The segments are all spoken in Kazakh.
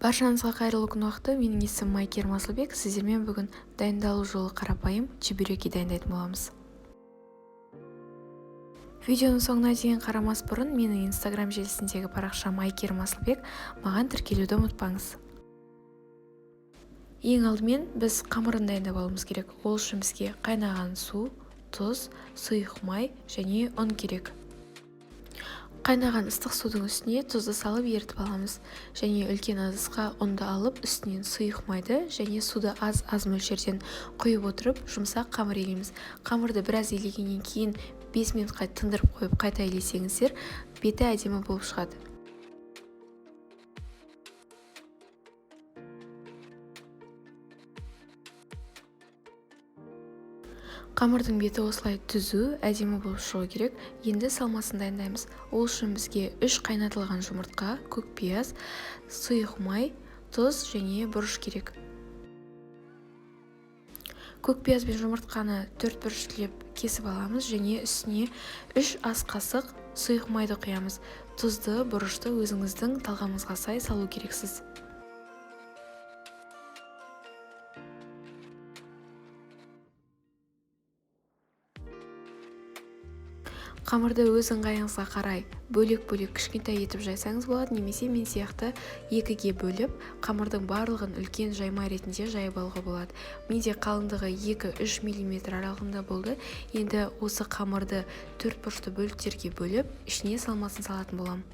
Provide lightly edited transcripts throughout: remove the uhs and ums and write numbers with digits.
Баршаңызға қайырлы күн уақыты. Менің есімім Майкер Масылбек. Сіздермен бүгін дайындалу жолы қарапайым чебуреки дайындайтын боламыз. Видеоның соңына дейін қарамас бұрын менің Instagram желісіндегі парақшам Майкер Масылбек, маған тіркелуді ұмытпаңыз. Ең алдымен біз қамырын дайындап алуымыз керек. Ол үшін бізге қайнаған су, тұз, сұйық май және ұн керек. Қайнаған ыстық судың үстіне тұзды салып ерітіп аламыз, және үлкен ыдысқа ұнды алып, үстінен сұйық майды және суды аз мөлшерден құйып отырып, жұмсақ қамыр илейміз. Қамырды біраз илегеннен кейін 5 минутқа тындырып қойып қайта илесеңіздер, беті әдемі болып шығады. Қамырдың беті осылай түзу, әдемі болып шығу керек. Енді салмасын дайындаймыз. Ол үшін бізге 3 қайнатылған жұмыртқа, көкпияз, сұйық май, тұз және бұрыш керек. Көкпияз бен жұмыртқаны 4 бұрыштілеп кесіп аламыз және үстіне 3 ас қасық сұйық майды құямыз. Тұзды, бұрышты өзіңіздің талғамыңызға сай салу керексіз. Қамырды өз ыңғайыңызға қарай бөлек-бөлек кішкентай етіп жайсаңыз болады, немесе мен сияқты екіге бөліп, қамырдың барлығын үлкен жайма ретінде жайып алуға болады. Менде қалыңдығы 2-3 мм аралығында болды. Енді осы қамырды 4 бұрышты бөліктерге бөліп, ішіне салмасын салатын боламын.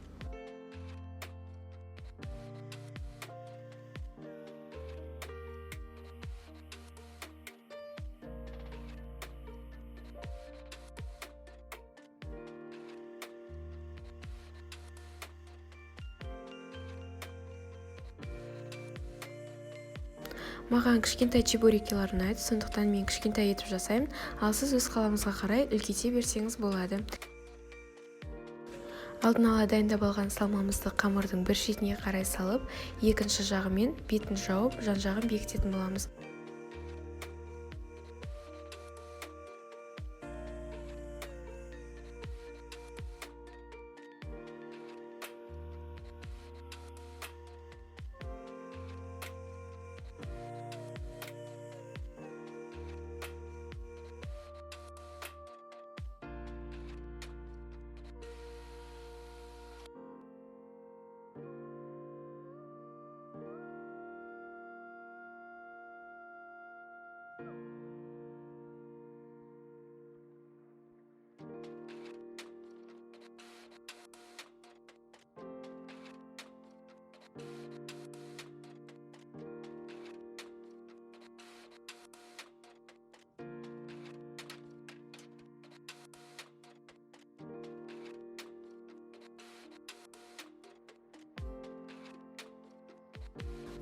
Маған кішкентай чебурекилар ұнайды, сондықтан мен кішкентай етіп жасаймын, ал сіз өз қалауыңызға қарай үлкейте берсеңіз болады. Алдын ала дайындап алған салмамызды қамырдың бір шетіне қарай салып, екінші жағымен бетін жауып, жан жағын бекітетін боламыз.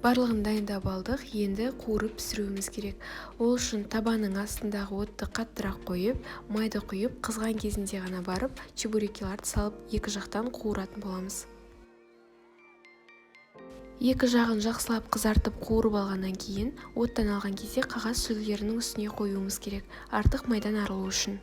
Барлығын дайындап алдық, енді қуырып пісіруіміз керек. Ол үшін табанның астындағы отты қаттырақ қойып, майды құйып, қызған кезінде ғана барып, чебурекиларды салып, екі жақтан қуыратын боламыз. Екі жағын жақсылап қызартып қуырып алғаннан кейін, оттан алған кезде қағаз сүлгілерінің үстіне қоюымыз керек, артық майдан арылу үшін.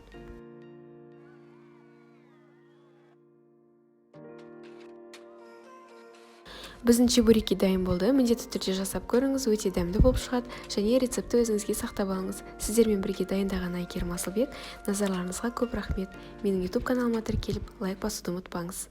Біздің чебуреки дайын болды. Міндетті түрде жасап көріңіз, өте дәмді болып шығады, және рецепті өзіңізге сақтап алыңыз. Сіздермен бірге дайындаған Майкер Масылбек. Назарларыңызға көп рахмет. Менің YouTube каналыма тіркеліп, лайк басуды ұмытпаңыз.